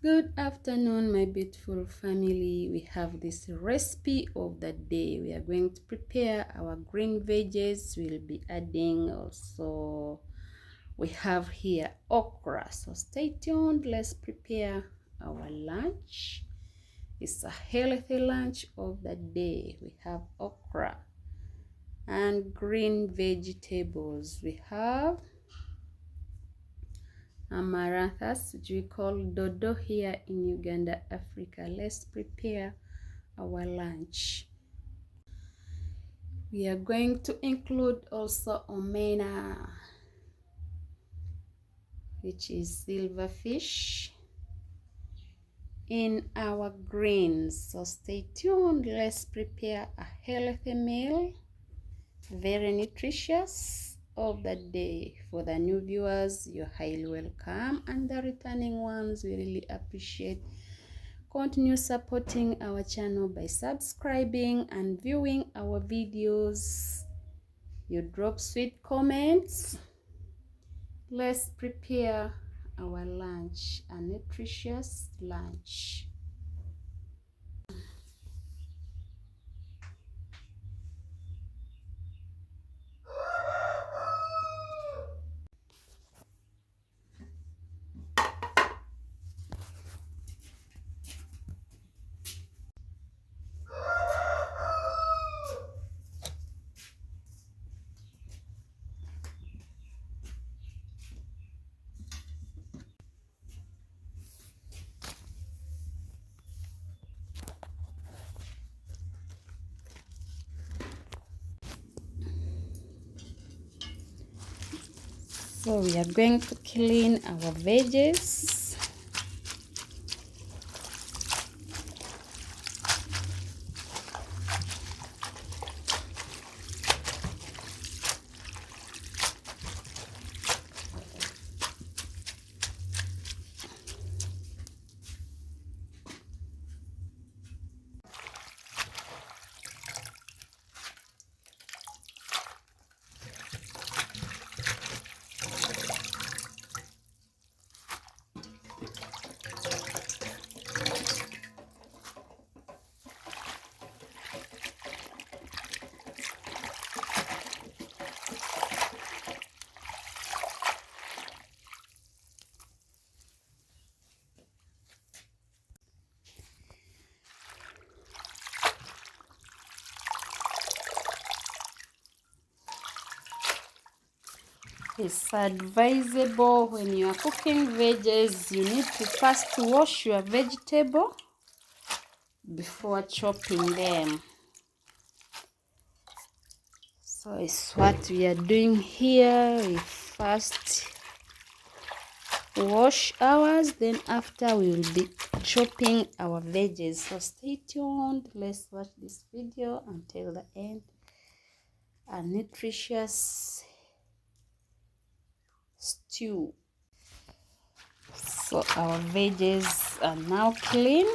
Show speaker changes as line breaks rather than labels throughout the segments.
Good afternoon, my beautiful family. We have this recipe of the day. We are going to prepare our green veggies. We'll be adding also, we have here okra. So stay tuned. Let's prepare our lunch. It's a healthy lunch of the day. We have okra and green vegetables. We have amaranthus, which we call dodo here in Uganda, Africa. Let's prepare our lunch. We are going to include also omena, which is silverfish, in our greens. So stay tuned. Let's prepare a healthy meal, very nutritious of the day. For the new viewers, you're highly welcome, and the returning ones, we really appreciate. Continue supporting our channel by subscribing and viewing our videos. You drop sweet comments. Let's prepare our lunch, a nutritious lunch. So we are going to clean our veggies. It's advisable when you are cooking veggies, you need to first wash your vegetable before chopping them. So it's what we are doing here. We first wash ours, then after we will be chopping our veggies. So stay tuned. Let's watch this video until the end. A nutritious stew. So our veggies are now clean.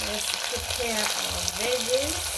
Let's prepare our veggies.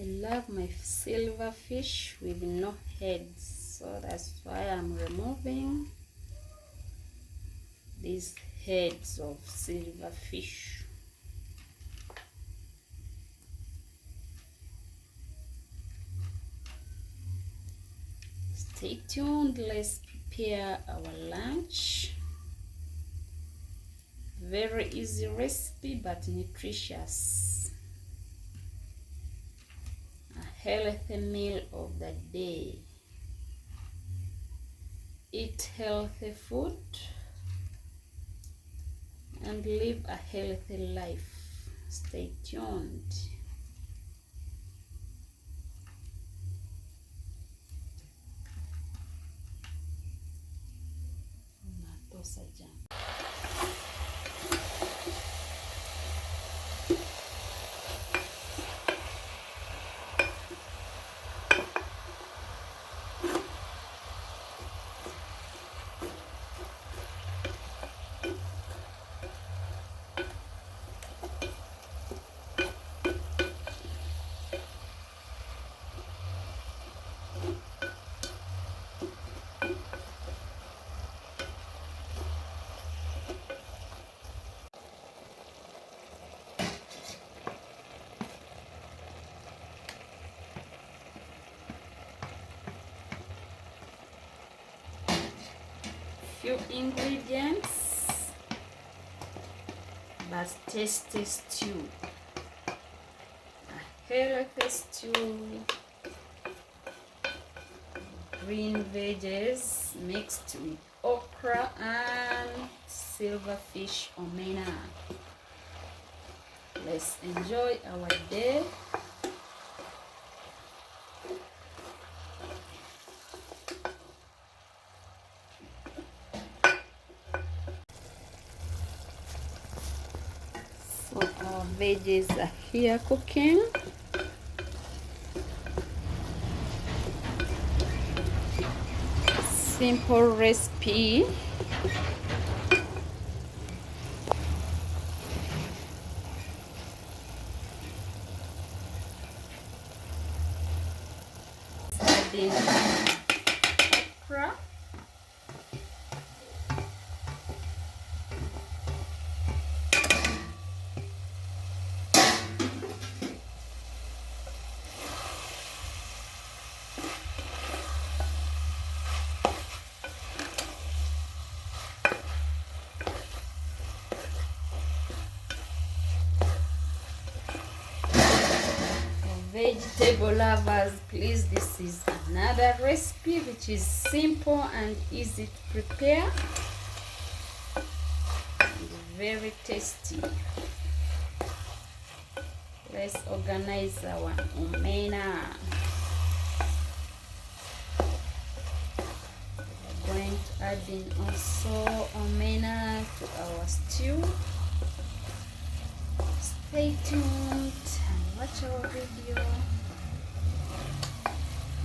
I love my silver fish with no heads, so that's why I'm removing these heads of silver fish. Stay tuned, let's prepare our lunch. Very easy recipe but nutritious. A healthy meal of the day. Eat healthy food and live a healthy life. Stay tuned. Few ingredients but tasty stew. A healthy stew. Green veggies mixed with okra and silverfish omena. Let's enjoy our day. So our veggies are here cooking. Simple recipe. Adding okra. Vegetable lovers, please, this is another recipe which is simple and easy to prepare and very tasty. Let's organize our omena. We're going to add in also omena to our stew. Stay tuned and watch our video.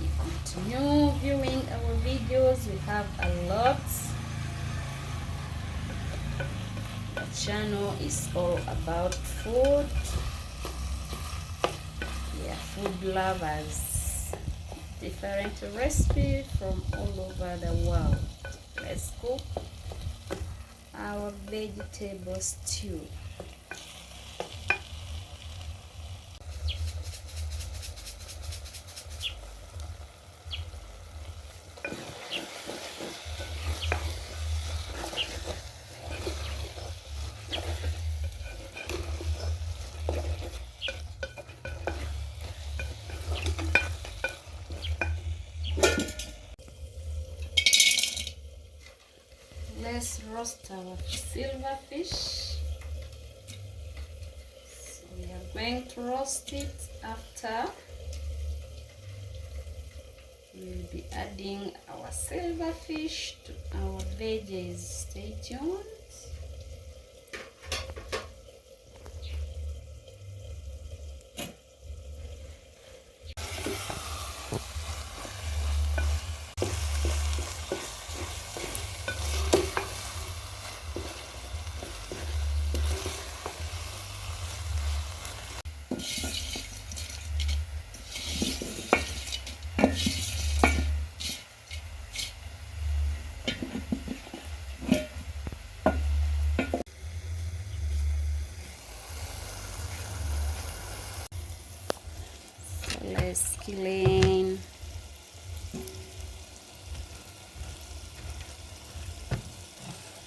If you continue viewing our videos, we have a lot. The channel is all about food. We are food lovers. Different recipes from all over the world. Let's cook our vegetable stew. Let's roast our silverfish. So we are going to roast it. After we'll be adding our silverfish to our veggies. Stay tuned. Let's clean.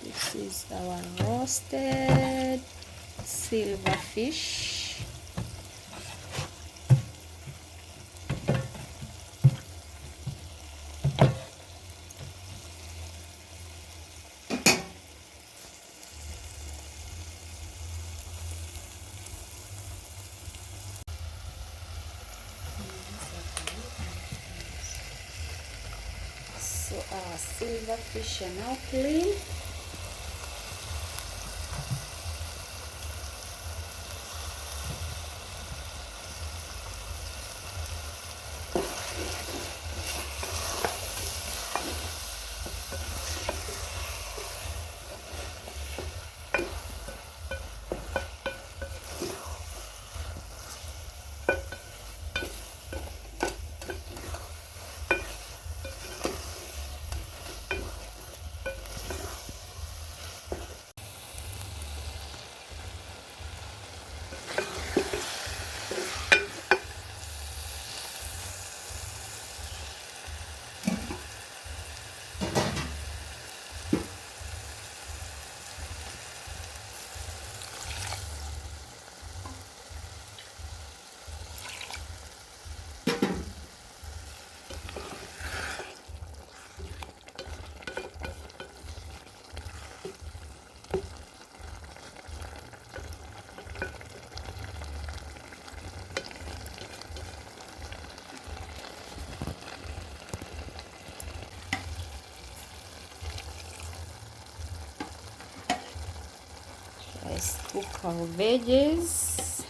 This is our roasted silverfish. So our silverfish are now clean. Let's cook our veggies.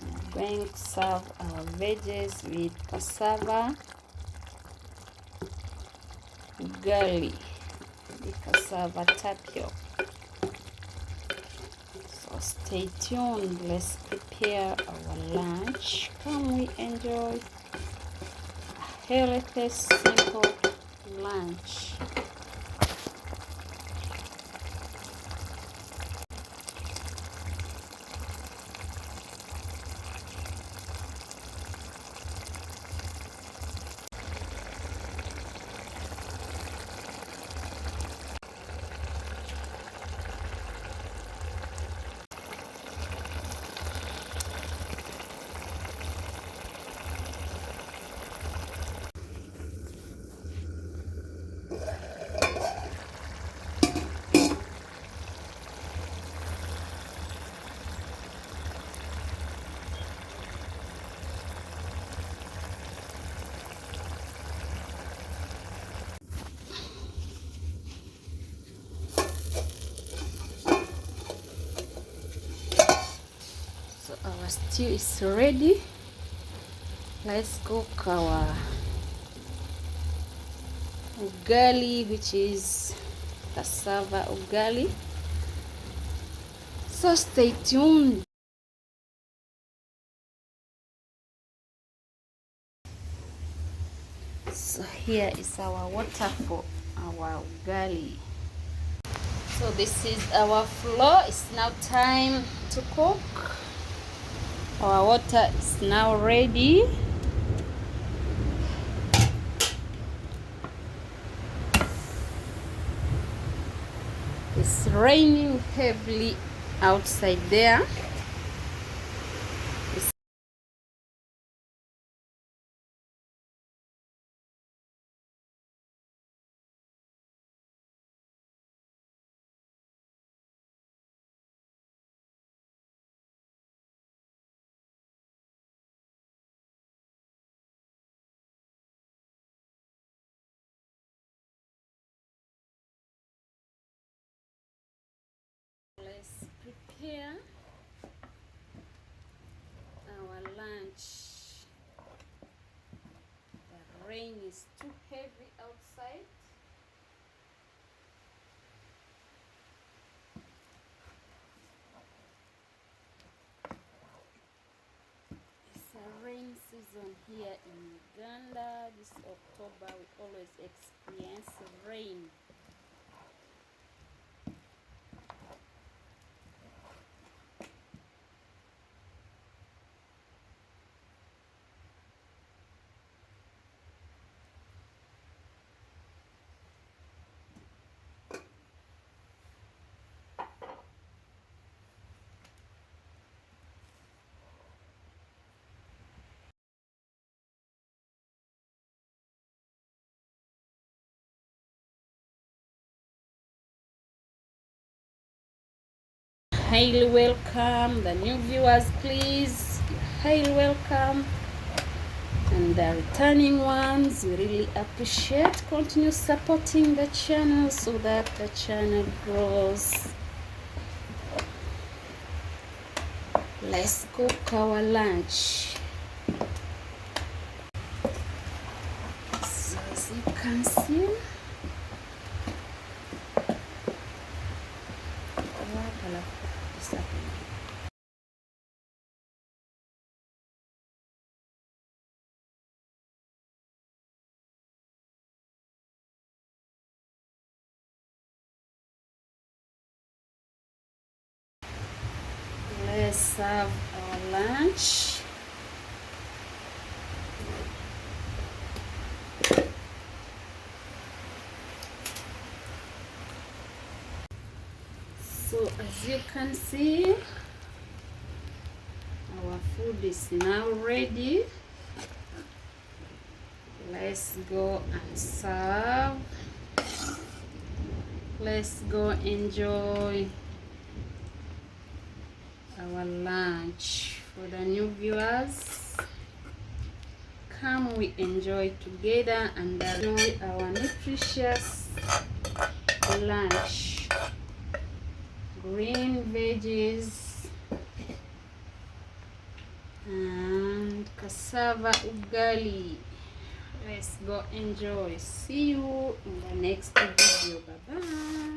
I'm going to serve our veggies with cassava, ugali, the cassava tapioca. So stay tuned. Let's prepare our lunch. Come we enjoy a healthy, simple lunch. So our stew is ready. Let's cook our ugali, which is cassava ugali. So stay tuned. So here is our water for our ugali. So this is our flour. It's now time to cook. Our water is now ready. It's raining heavily outside there. Let's prepare our lunch. The rain is too heavy outside. It's a rain season. season here in Uganda. This October we always experience rain. Highly welcome the new viewers, please. You're highly welcome, and the returning ones, we really appreciate. Continue supporting the channel so that the channel grows. Let's cook our lunch. So as you can see, let's serve our lunch. So as you can see, our food is now ready. Let's go and serve. Let's go enjoy our lunch. For the new viewers, come we enjoy together and enjoy our nutritious lunch. Green veggies and cassava ugali. Let's go enjoy. See you in the next video. Bye bye.